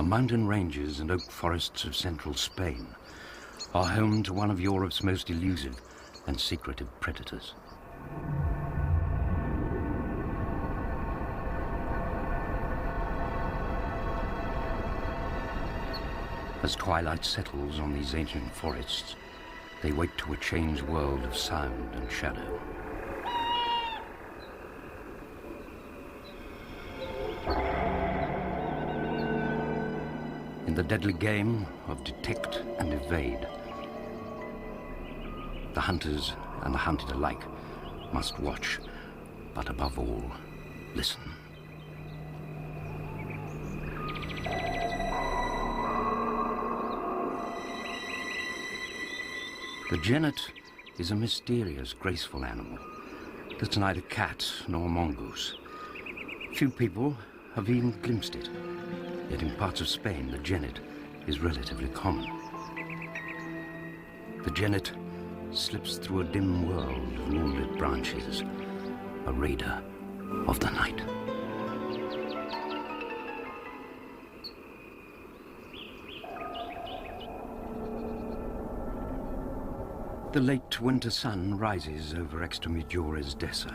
The mountain ranges and oak forests of central Spain are home to one of Europe's most elusive and secretive predators. As twilight settles on these ancient forests, they wake to a changed world of sound and shadow. In the deadly game of detect and evade, the hunters and the hunted alike must watch, but above all, listen. The genet is a mysterious, graceful animal that's neither cat nor mongoose. Few people have even glimpsed it, yet in parts of Spain the genet is relatively common. The genet slips through a dim world of moonlit branches, a raider of the night. The late winter sun rises over Extremadura's desert.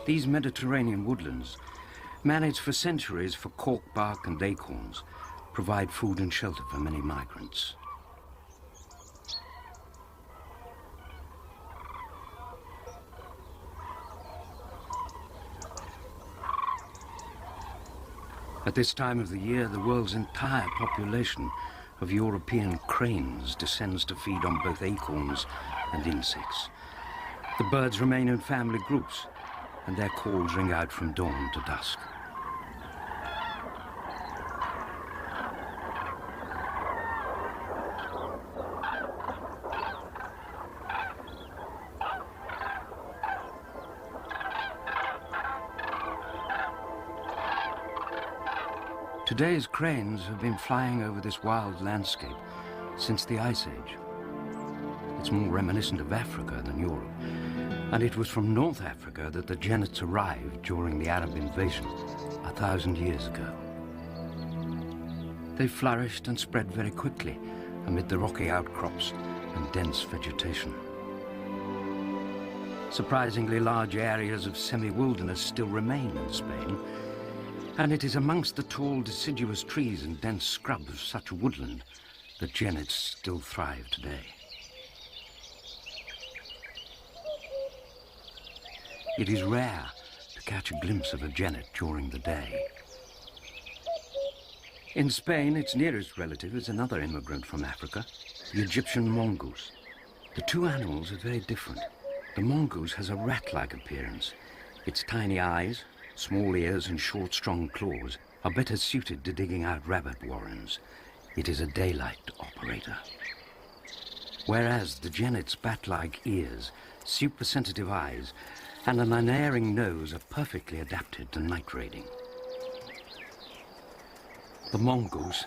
These Mediterranean woodlands, managed for centuries for cork bark and acorns, provide food and shelter for many migrants. At this time of the year, the world's entire population of European cranes descends to feed on both acorns and insects. The birds remain in family groups, and their calls ring out from dawn to dusk. Today's cranes have been flying over this wild landscape since the Ice Age. It's more reminiscent of Africa than Europe, and it was from North Africa that the genets arrived during the Arab invasion 1,000 years ago. They flourished and spread very quickly amid the rocky outcrops and dense vegetation. Surprisingly large areas of semi-wilderness still remain in Spain, and it is amongst the tall deciduous trees and dense scrub of such a woodland that genets still thrive today. It is rare to catch a glimpse of a genet during the day. In Spain, its nearest relative is another immigrant from Africa, the Egyptian mongoose. The two animals are very different. The mongoose has a rat-like appearance. Its tiny eyes, small ears and short, strong claws are better suited to digging out rabbit warrens. It is a daylight operator. Whereas the genet's bat-like ears, super-sensitive eyes, and an unerring nose are perfectly adapted to night raiding. The mongoose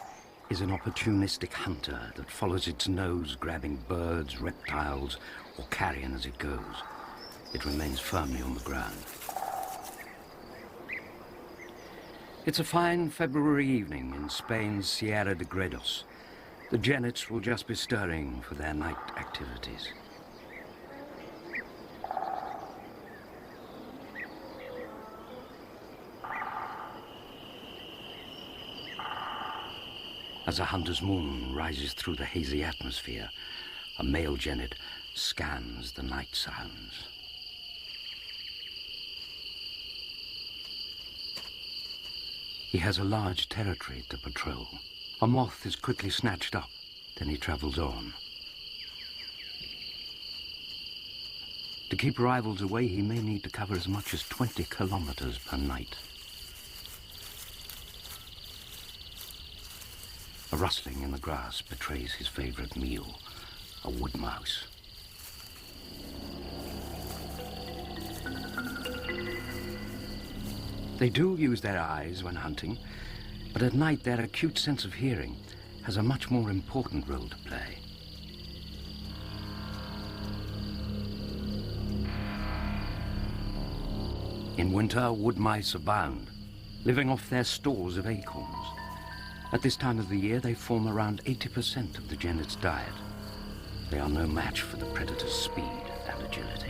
is an opportunistic hunter that follows its nose, grabbing birds, reptiles, or carrion as it goes. It remains firmly on the ground. It's a fine February evening in Spain's Sierra de Gredos. The genets will just be stirring for their night activities. As a hunter's moon rises through the hazy atmosphere, a male genet scans the night sounds. He has a large territory to patrol. A moth is quickly snatched up, then he travels on. To keep rivals away, he may need to cover as much as 20 kilometers per night. A rustling in the grass betrays his favorite meal, a wood mouse. They do use their eyes when hunting, but at night their acute sense of hearing has a much more important role to play. In winter, wood mice abound, living off their stores of acorns. At this time of the year, they form around 80% of the genet's diet. They are no match for the predator's speed and agility.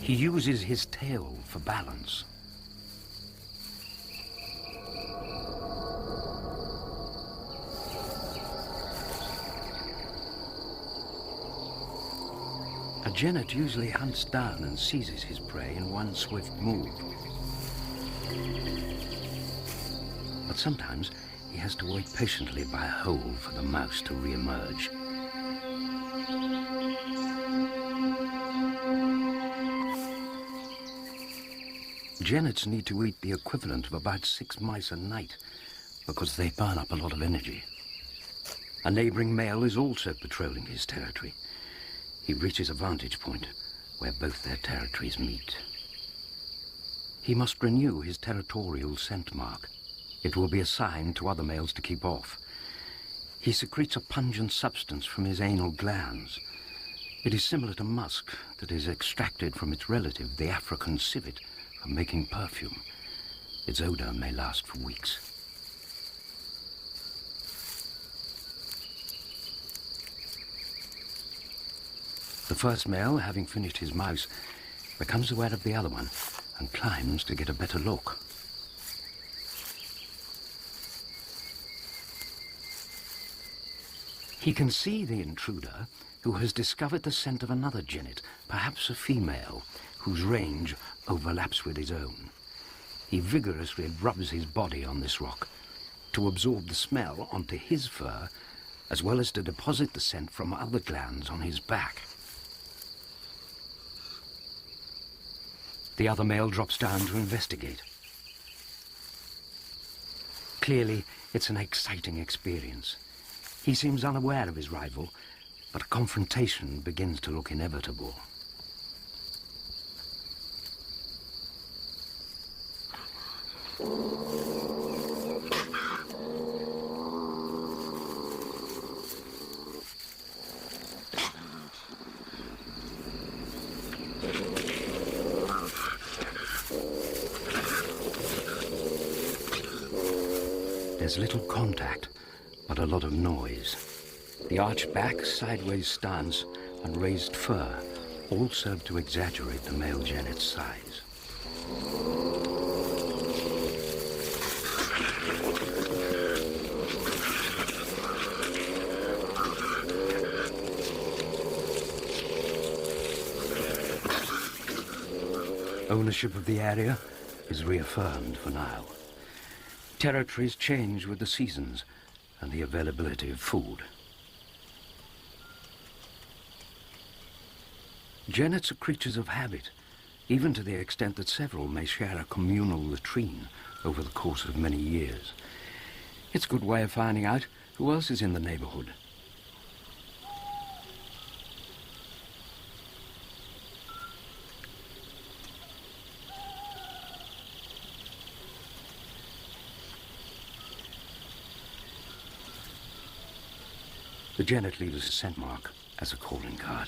He uses his tail for balance. A genet usually hunts down and seizes his prey in one swift move. But sometimes he has to wait patiently by a hole for the mouse to re-emerge. Genets need to eat the equivalent of about 6 mice a night because they burn up a lot of energy. A neighboring male is also patrolling his territory. He reaches a vantage point where both their territories meet. He must renew his territorial scent mark. It will be a sign to other males to keep off. He secretes a pungent substance from his anal glands. It is similar to musk that is extracted from its relative, the African civet, for making perfume. Its odor may last for weeks. The first male, having finished his mouse, becomes aware of the other one and climbs to get a better look. He can see the intruder, who has discovered the scent of another genet, perhaps a female, whose range overlaps with his own. He vigorously rubs his body on this rock to absorb the smell onto his fur, as well as to deposit the scent from other glands on his back. The other male drops down to investigate. Clearly, it's an exciting experience. He seems unaware of his rival, but a confrontation begins to look inevitable. There's little contact, but a lot of noise. The arched back, sideways stance, and raised fur all serve to exaggerate the male genet's size. Ownership of the area is reaffirmed for now. Territories change with the seasons and the availability of food. Genets are creatures of habit, even to the extent that several may share a communal latrine over the course of many years. It's a good way of finding out who else is in the neighborhood. The genet leaves a scent mark as a calling card.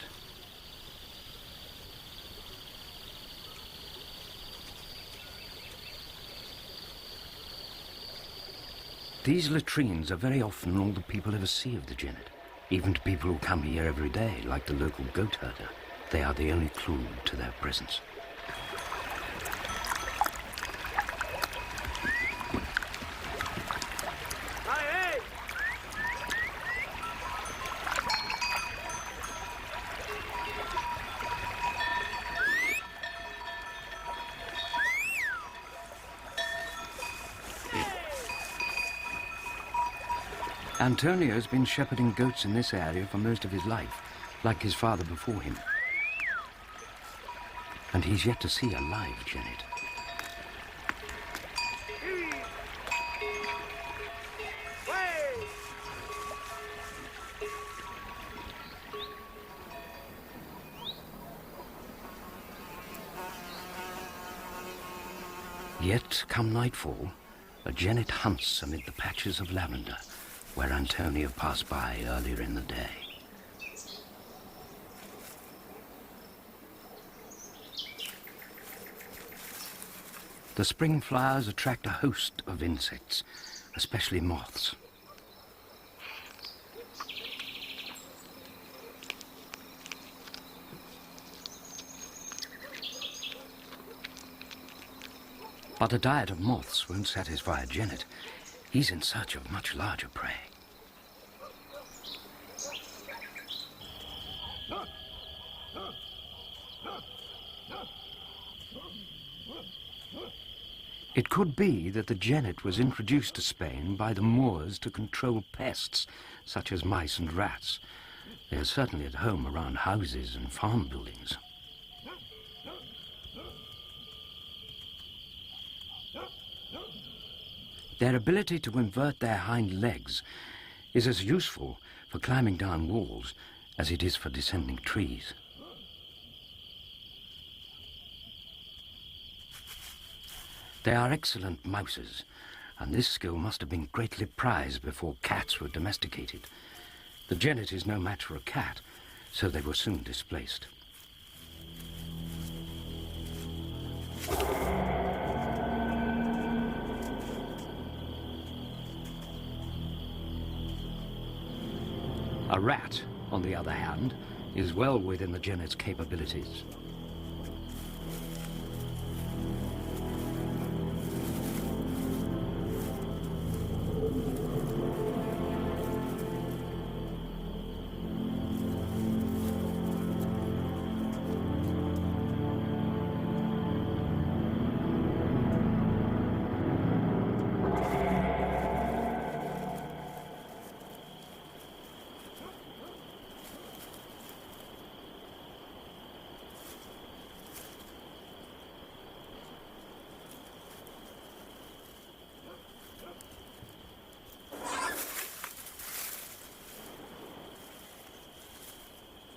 These latrines are very often all the people ever see of the genet, even to people who come here every day, like the local goat herder. They are the only clue to their presence. Antonio's been shepherding goats in this area for most of his life, like his father before him. And he's yet to see a live Genet. Yet, come nightfall, a Genet hunts amid the patches of lavender where Antonio passed by earlier in the day. The spring flowers attract a host of insects, especially moths. But a diet of moths won't satisfy a Genet. He's in search of much larger prey. It could be that the Genet was introduced to Spain by the Moors to control pests, such as mice and rats. They are certainly at home around houses and farm buildings. Their ability to invert their hind legs is as useful for climbing down walls as it is for descending trees. They are excellent mousers, and this skill must have been greatly prized before cats were domesticated. The Genet is no match for a cat, so they were soon displaced. A rat, on the other hand, is well within the Genet's capabilities.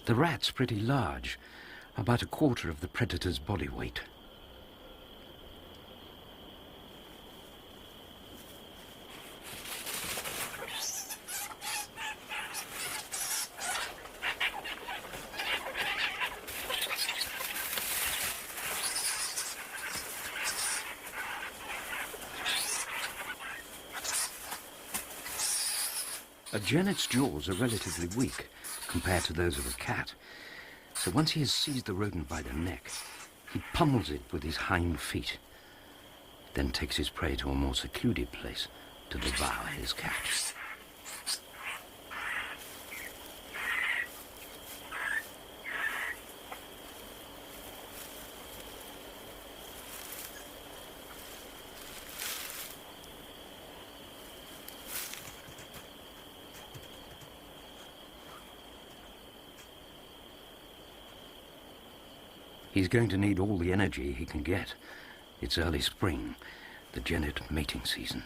The rat's pretty large, about a quarter of the predator's body weight. A Genet's jaws are relatively weak compared to those of a cat, so once he has seized the rodent by the neck, he pummels it with his hind feet, then takes his prey to a more secluded place to devour his catch. He's going to need all the energy he can get. It's early spring, the Genet mating season.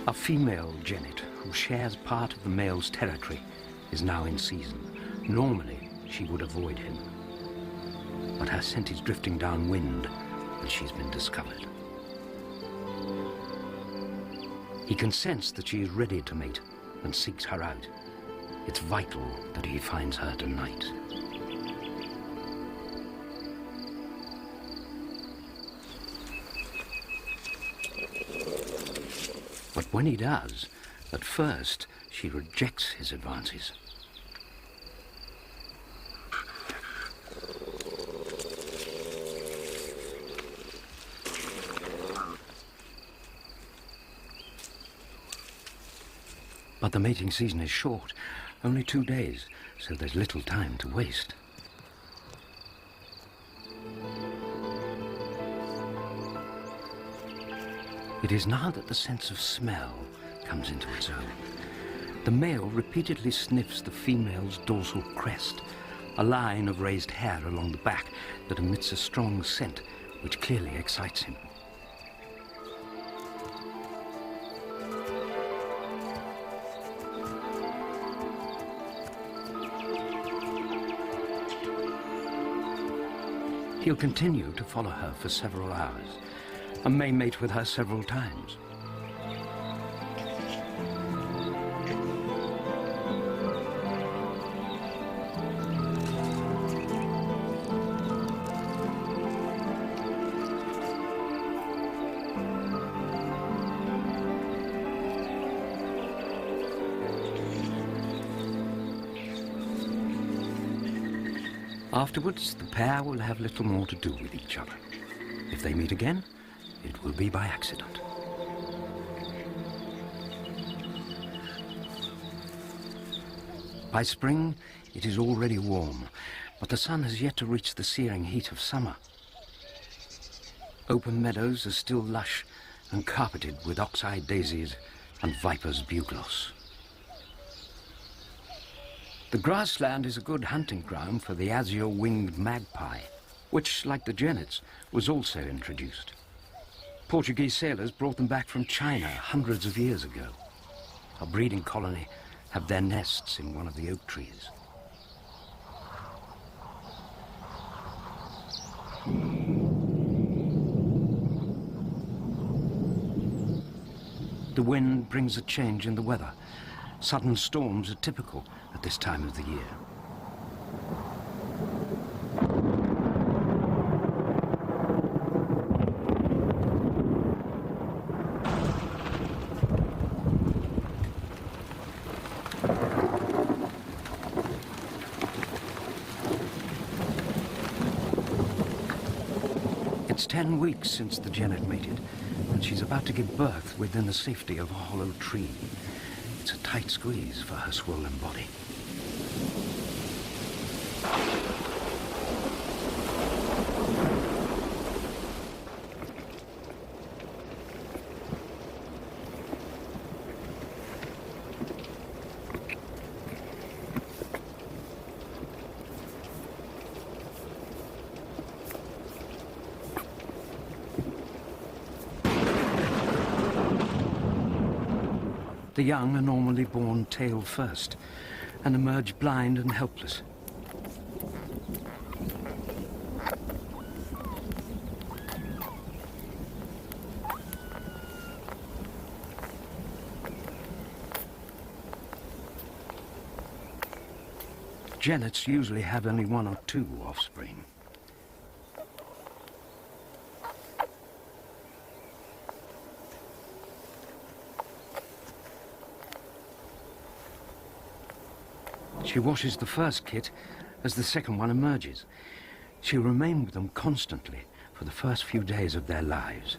A female Genet who shares part of the male's territory is now in season. Normally, she would avoid him, but her scent is drifting downwind and she's been discovered. He can sense that she is ready to mate and seeks her out. It's vital that he finds her tonight. But when he does, at first she rejects his advances. But the mating season is short, only 2 days, so there's little time to waste. It is now that the sense of smell comes into its own. The male repeatedly sniffs the female's dorsal crest, a line of raised hair along the back that emits a strong scent which clearly excites him. He'll continue to follow her for several hours and may mate with her several times. Afterwards, the pair will have little more to do with each other. If they meet again, it will be by accident. By spring, it is already warm, but the sun has yet to reach the searing heat of summer. Open meadows are still lush and carpeted with ox-eye daisies and viper's bugloss. The grassland is a good hunting ground for the azure-winged magpie, which, like the genets, was also introduced. Portuguese sailors brought them back from China hundreds of years ago. A breeding colony have their nests in one of the oak trees. The wind brings a change in the weather. Sudden storms are typical at this time of the year. It's 10 weeks since the Genet mated, and she's about to give birth within the safety of a hollow tree. It's a tight squeeze for her swollen body. The young are normally born tail first and emerge blind and helpless. Genets usually have only 1 or 2 offspring. She washes the first kit as the second one emerges. She'll remain with them constantly for the first few days of their lives.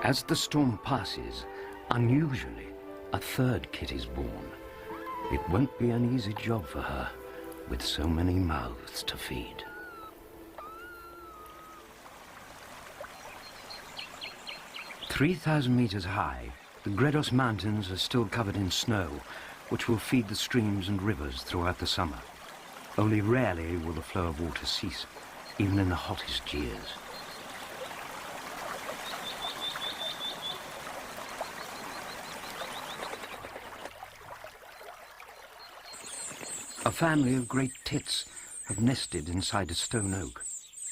As the storm passes, unusually, a third kit is born. It won't be an easy job for her, with so many mouths to feed. "3,000 meters high, the Gredos Mountains are still covered in snow, which will feed the streams and rivers throughout the summer. Only rarely will the flow of water cease, even in the hottest years. A family of great tits have nested inside a stone oak.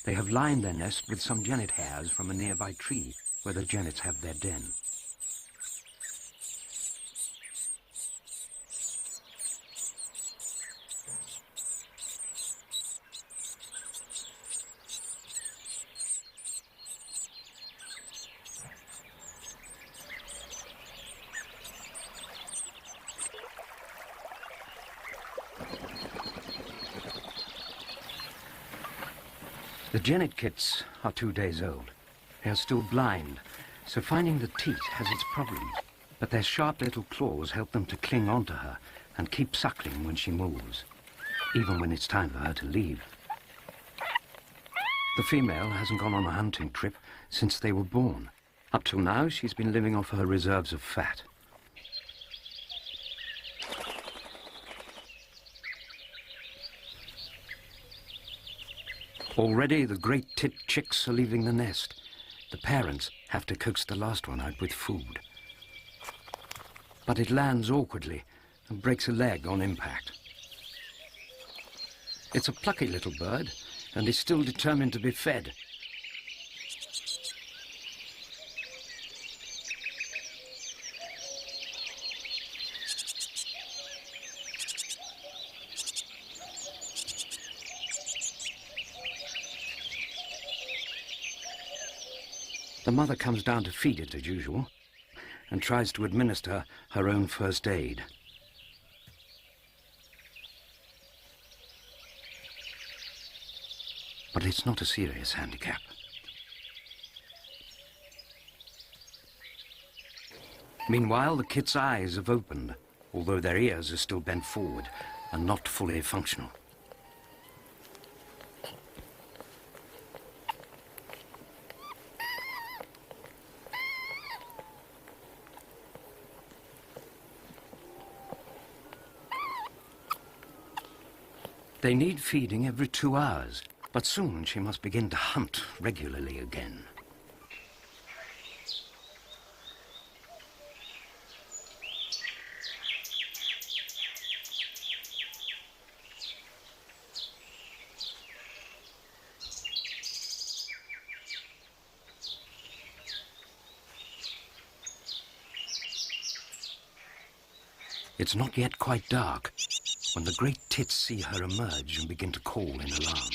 They have lined their nest with some genet hairs from a nearby tree, where the genets have their den. The Genet kits are 2 days old. They are still blind, so finding the teat has its problems. But their sharp little claws help them to cling onto her and keep suckling when she moves, even when it's time for her to leave. The female hasn't gone on a hunting trip since they were born. Up till now, she's been living off her reserves of fat. Already, the great tit chicks are leaving the nest. The parents have to coax the last one out with food. But it lands awkwardly and breaks a leg on impact. It's a plucky little bird and is still determined to be fed. The mother comes down to feed it as usual and tries to administer her own first aid. But it's not a serious handicap. Meanwhile, the kit's eyes have opened, although their ears are still bent forward and not fully functional. They need feeding every 2 hours, but soon she must begin to hunt regularly again. It's not yet quite dark when the great tits see her emerge and begin to call in alarm.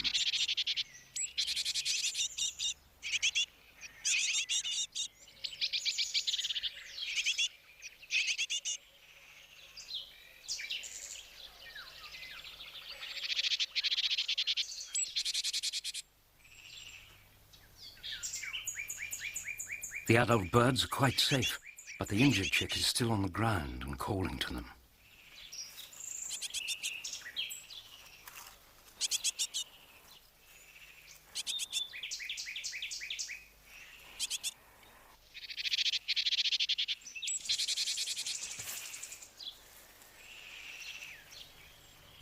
The adult birds are quite safe, but the injured chick is still on the ground and calling to them.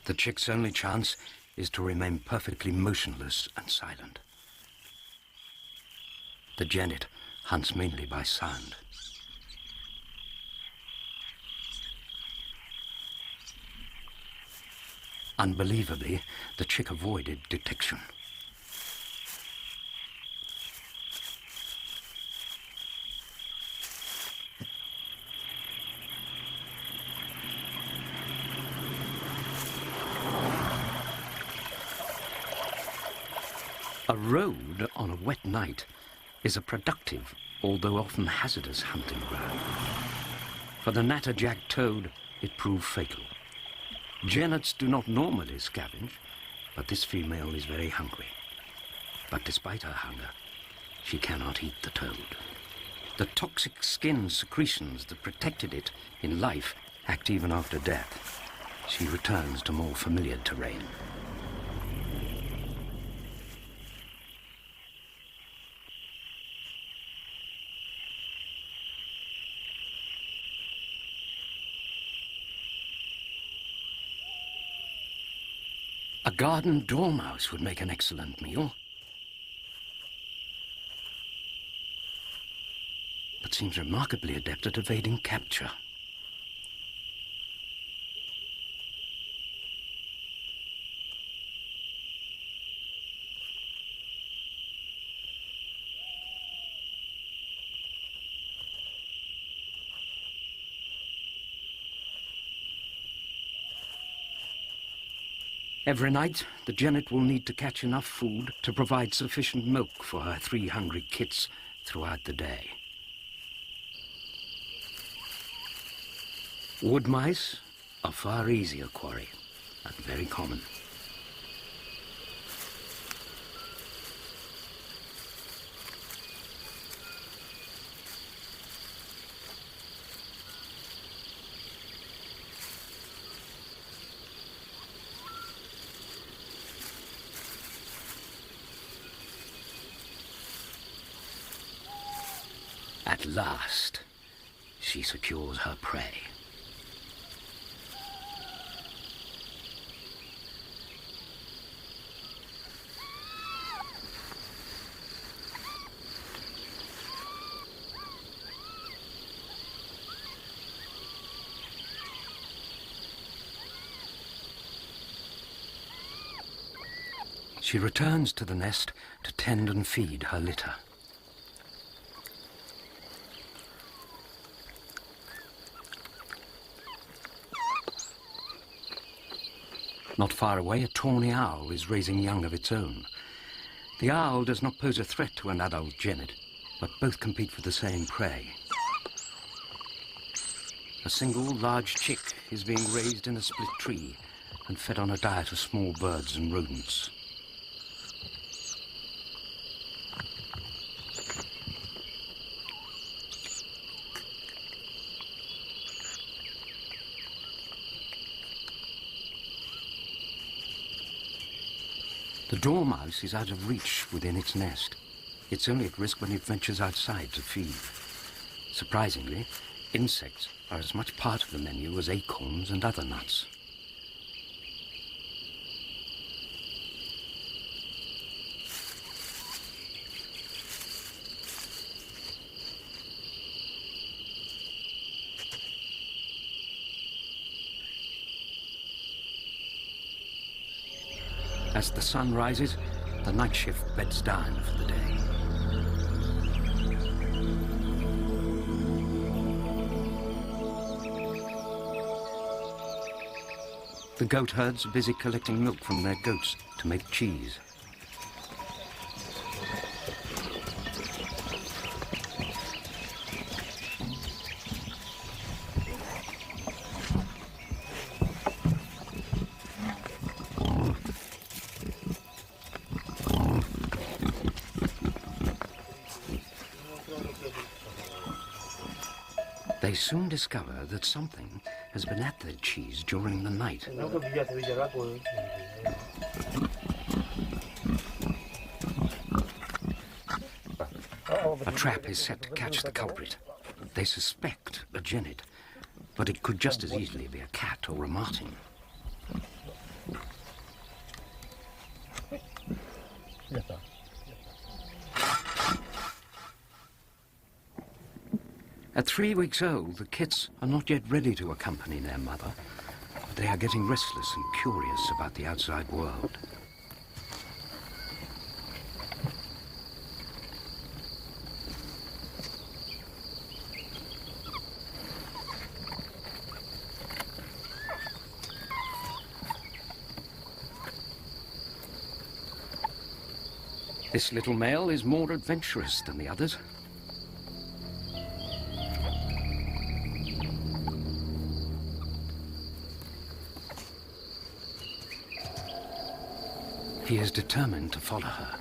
The chick's only chance is to remain perfectly motionless and silent. The genet hunts mainly by sound. Unbelievably, the chick avoided detection. A road on a wet night is a productive, although often hazardous, hunting ground. For the natterjack toad, it proved fatal. Genets do not normally scavenge, but this female is very hungry. But despite her hunger, she cannot eat the toad. The toxic skin secretions that protected it in life act even after death. She returns to more familiar terrain. A garden dormouse would make an excellent meal, but seems remarkably adept at evading capture. Every night, the genet will need to catch enough food to provide sufficient milk for her 3 hungry kits throughout the day. Wood mice are far easier quarry and very common. At last, she secures her prey. She returns to the nest to tend and feed her litter. Not far away, a tawny owl is raising young of its own. The owl does not pose a threat to an adult genet, but both compete for the same prey. A single large chick is being raised in a split tree and fed on a diet of small birds and rodents. The dormouse is out of reach within its nest. It's only at risk when it ventures outside to feed. Surprisingly, insects are as much part of the menu as acorns and other nuts. As the sun rises, the night shift beds down for the day. The goat herds are busy collecting milk from their goats to make cheese. They soon discover that something has been at their cheese during the night. A trap is set to catch the culprit. They suspect a genet, but it could just as easily be a cat or a marten. At 3 weeks old, the kits are not yet ready to accompany their mother, but they are getting restless and curious about the outside world. This little male is more adventurous than the others. He is determined to follow her.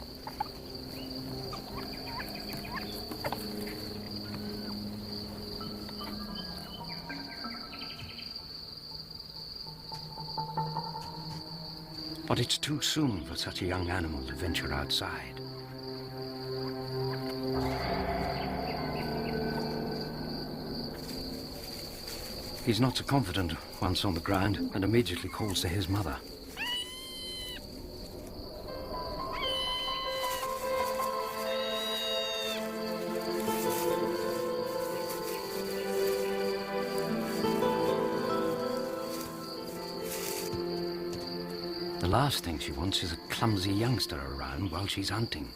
But it's too soon for such a young animal to venture outside. He's not so confident once on the ground and immediately calls to his mother. The last thing she wants is a clumsy youngster around while she's hunting.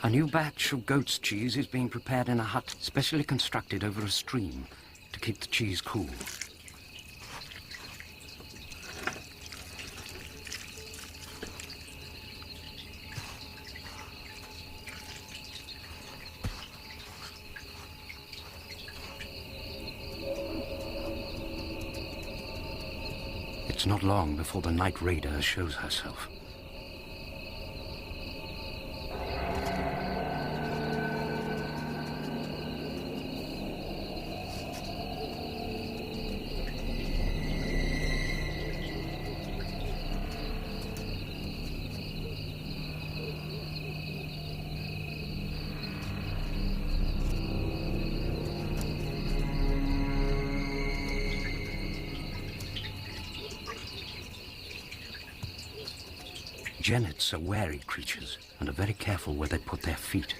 A new batch of goat's cheese is being prepared in a hut specially constructed over a stream to keep the cheese cool. It's not long before the night raider shows herself. Genets are wary creatures and are very careful where they put their feet.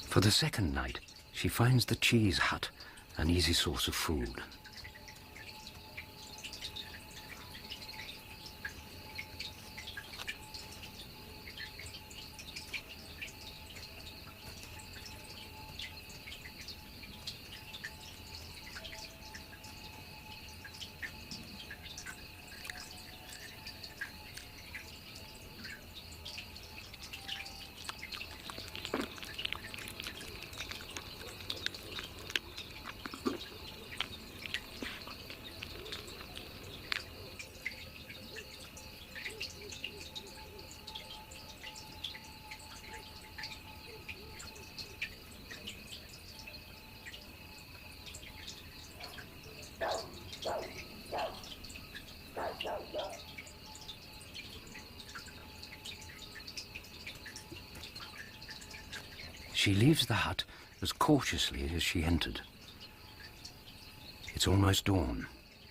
For the second night, she finds the cheese hut an easy source of food. She leaves the hut as cautiously as she entered. It's almost dawn,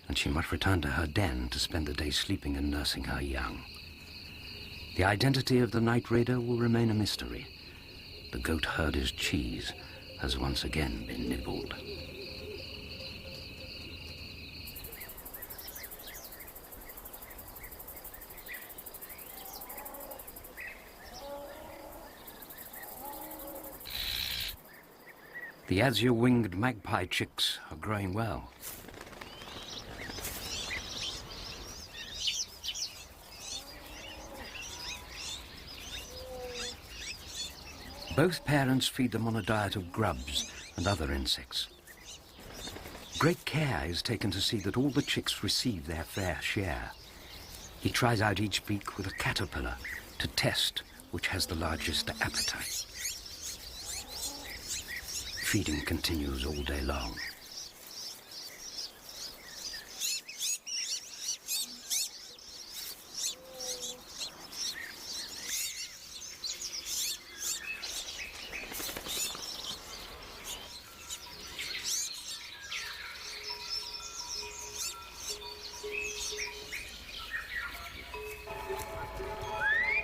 and she must return to her den to spend the day sleeping and nursing her young. The identity of the night raider will remain a mystery. The goat herder's cheese has once again been nibbled. The azure-winged magpie chicks are growing well. Both parents feed them on a diet of grubs and other insects. Great care is taken to see that all the chicks receive their fair share. He tries out each beak with a caterpillar to test which has the largest appetite. Feeding continues all day long.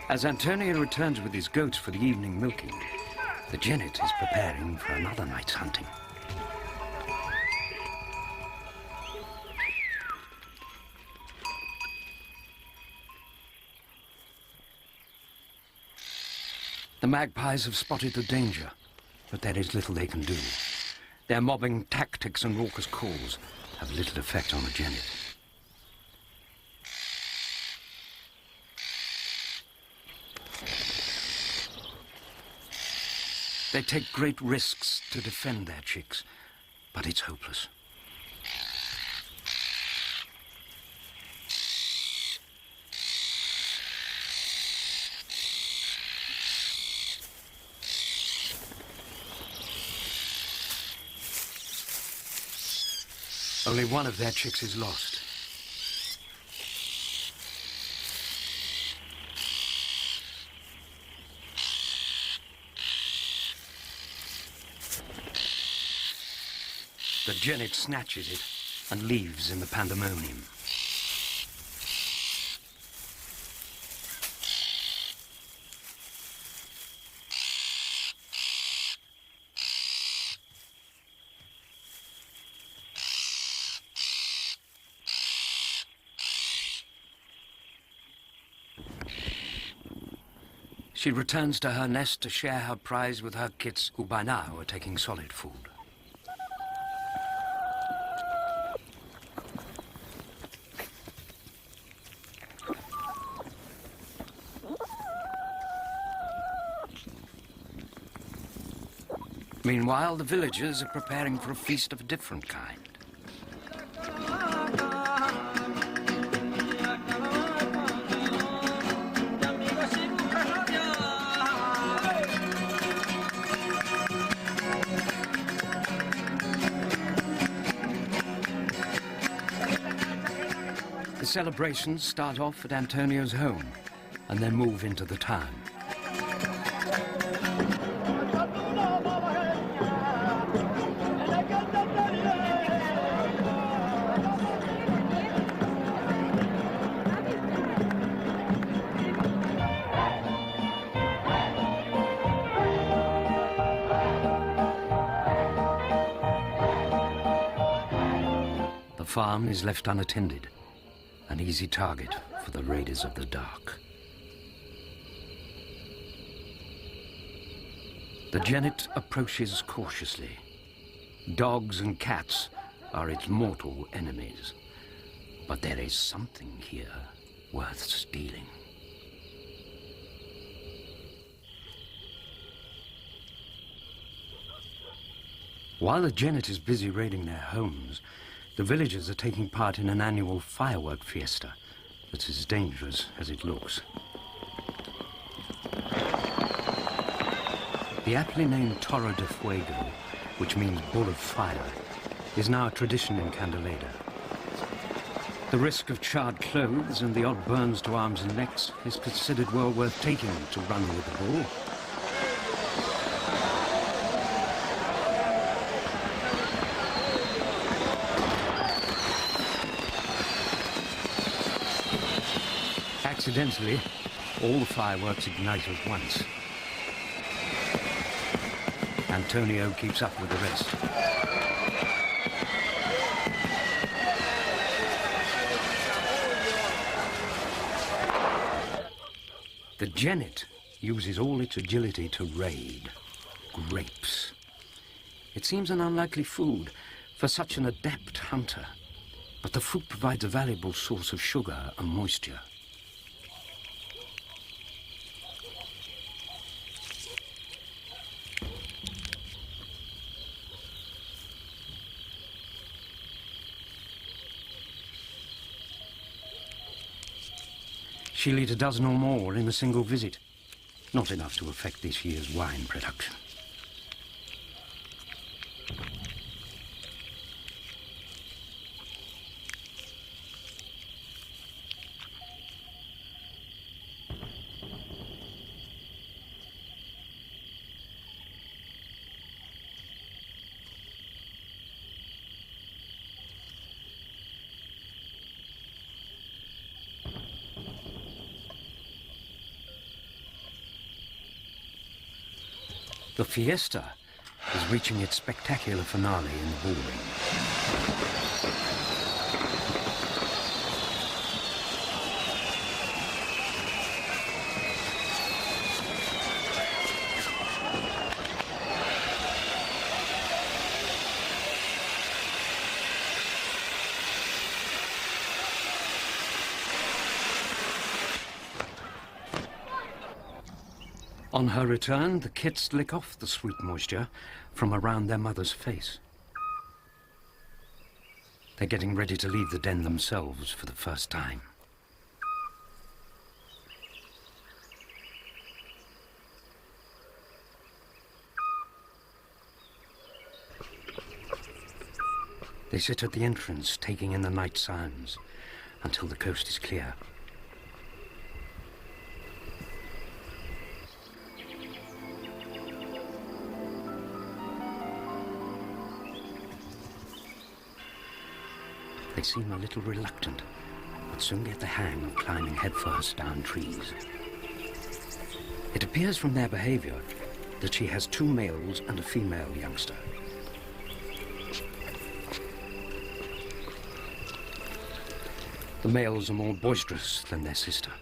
As Antonio returns with his goats for the evening milking, the Genet is preparing for another night's hunting. The magpies have spotted the danger, but there is little they can do. Their mobbing tactics and raucous calls have little effect on the Genet. They take great risks to defend their chicks, but it's hopeless. Only one of their chicks is lost. The Genet snatches it and leaves in the pandemonium. She returns to her nest to share her prize with her kits, who by now are taking solid food. Meanwhile, the villagers are preparing for a feast of a different kind. The celebrations start off at Antonio's home and then move into the town. farm is left unattended, an easy target for the raiders of the dark. The Genet approaches cautiously. Dogs and cats are its mortal enemies. But there is something here worth stealing. While the Genet is busy raiding their homes, the villagers are taking part in an annual firework fiesta that's as dangerous as it looks. The aptly named Torre de Fuego, which means Bull of Fire, is now a tradition in Candeleda. The risk of charred clothes and the odd burns to arms and necks is considered well worth taking to run with the bull. Accidentally, all the fireworks ignite at once. Antonio keeps up with the rest. The Genet uses all its agility to raid grapes. It seems an unlikely food for such an adept hunter, but the fruit provides a valuable source of sugar and moisture. She'll eat a dozen or more in a single visit. Not enough to affect this year's wine production. The fiesta is reaching its spectacular finale in the bullring. On her return, the kits lick off the sweet moisture from around their mother's face. They're getting ready to leave the den themselves for the first time. They sit at the entrance, taking in the night sounds until the coast is clear. They seem a little reluctant, but soon get the hang of climbing headfirst down trees. It appears from their behavior that she has 2 males and a female youngster. The males are more boisterous than their sister.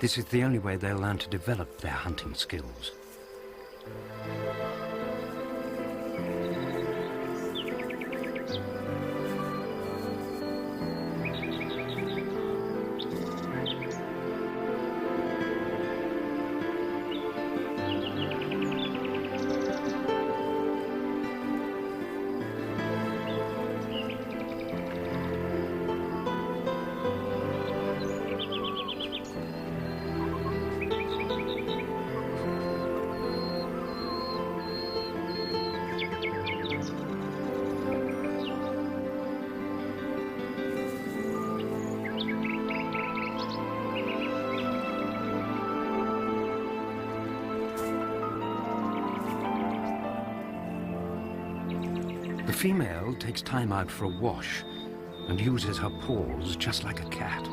This is the only way they'll learn to develop their hunting skills. The female takes time out for a wash and uses her paws just like a cat.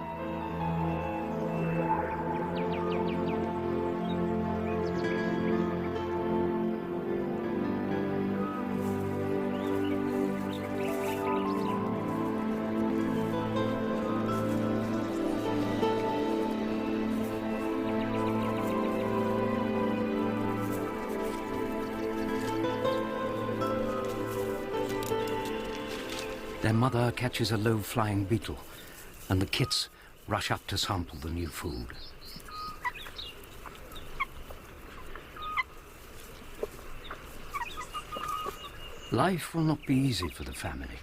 Their mother catches a low-flying beetle, and the kits rush up to sample the new food. Life will not be easy for the family.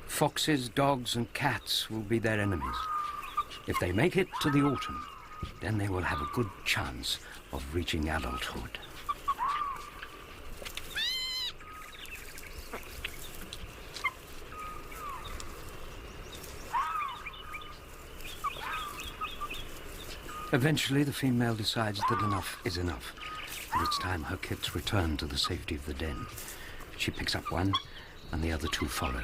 Foxes, dogs, and cats will be their enemies. If they make it to the autumn, then they will have a good chance of reaching adulthood. Eventually, the female decides that enough is enough, and it's time her kits return to the safety of the den. She picks up one, and the other two follow.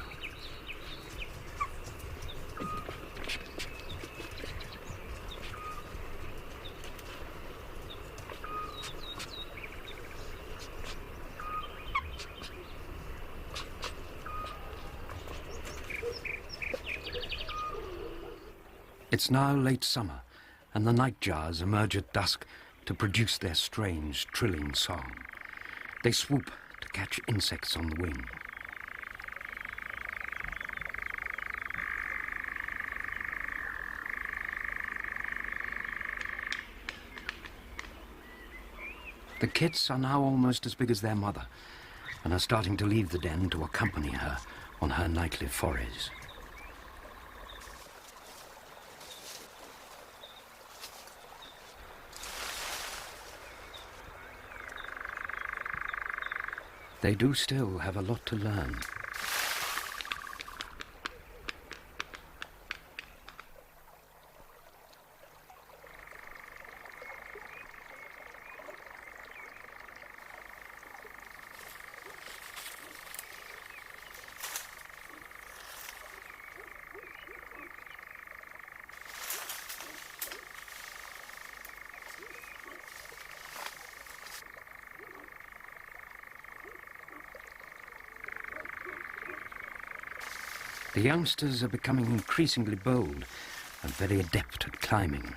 It's now late summer, and the nightjars emerge at dusk to produce their strange, trilling song. They swoop to catch insects on the wing. The kits are now almost as big as their mother, and are starting to leave the den to accompany her on her nightly forays. They do still have a lot to learn. The youngsters are becoming increasingly bold and very adept at climbing.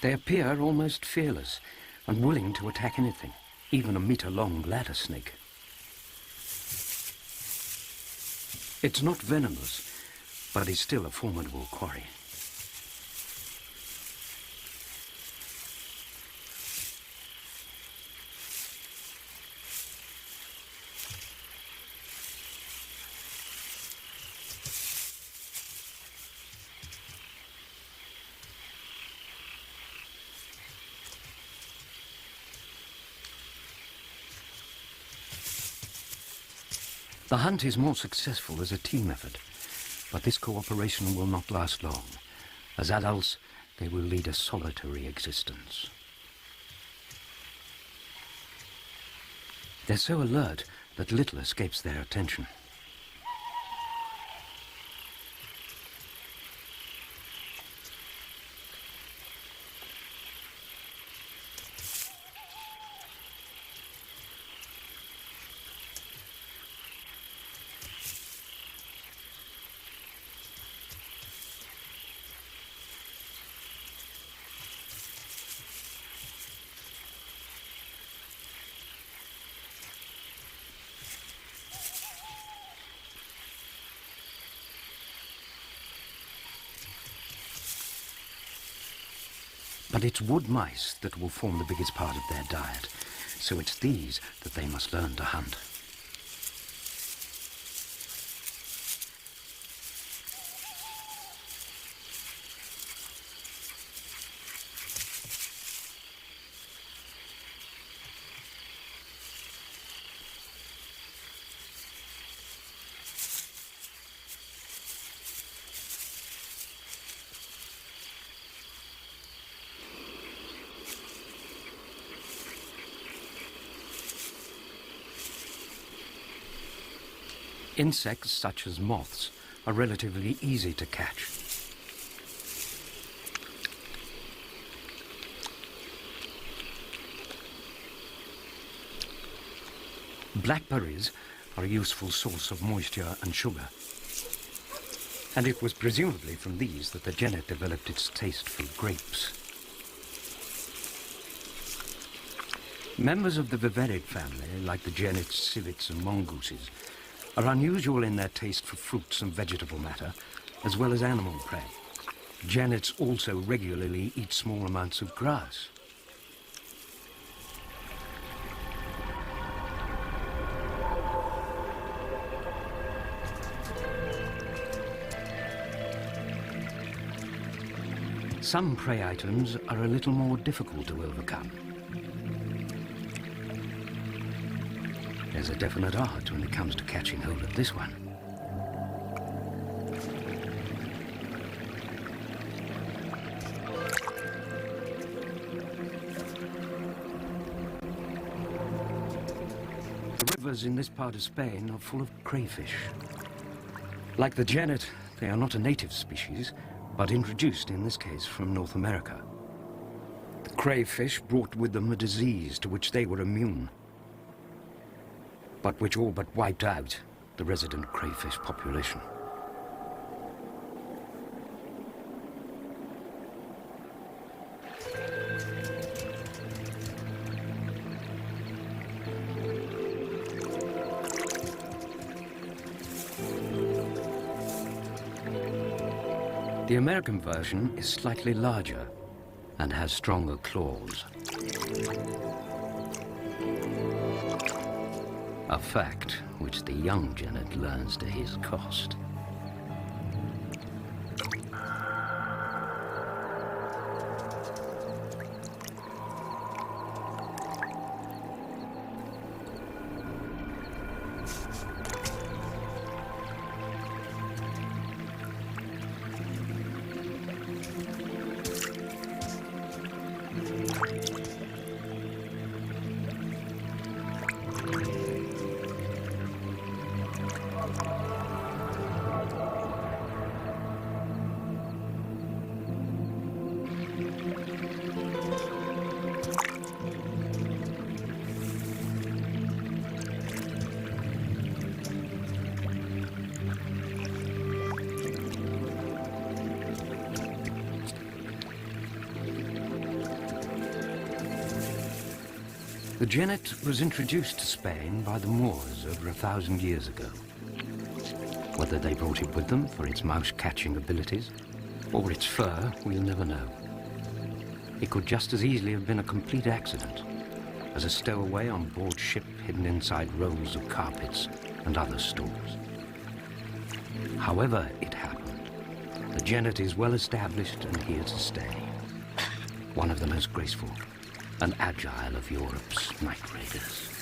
They appear almost fearless and willing to attack anything, even a meter-long ladder snake. It's not venomous, but is still a formidable quarry. The hunt is more successful as a team effort, but this cooperation will not last long. As adults, they will lead a solitary existence. They're so alert that little escapes their attention. But it's wood mice that will form the biggest part of their diet, so it's these that they must learn to hunt. Insects such as moths are relatively easy to catch. Blackberries are a useful source of moisture and sugar. And it was presumably from these that the genet developed its taste for grapes. Members of the viverrid family, like the genets, civets and mongooses, are unusual in their taste for fruits and vegetable matter, as well as animal prey. Genets also regularly eat small amounts of grass. Some prey items are a little more difficult to overcome. There's a definite art when it comes to catching hold of this one. The rivers in this part of Spain are full of crayfish. Like the genet, they are not a native species, but introduced in this case from North America. The crayfish brought with them a disease to which they were immune, but which all but wiped out the resident crayfish population. The American version is slightly larger and has stronger claws. A fact which the young genet learns to his cost. The genet was introduced to Spain by the Moors over 1,000 years ago. Whether they brought it with them for its mouse-catching abilities or its fur, we'll never know. It could just as easily have been a complete accident, as a stowaway on board ship hidden inside rolls of carpets and other stores. However it happened, the genet is well established and here to stay. One of the most graceful and agile of Europe's night raiders.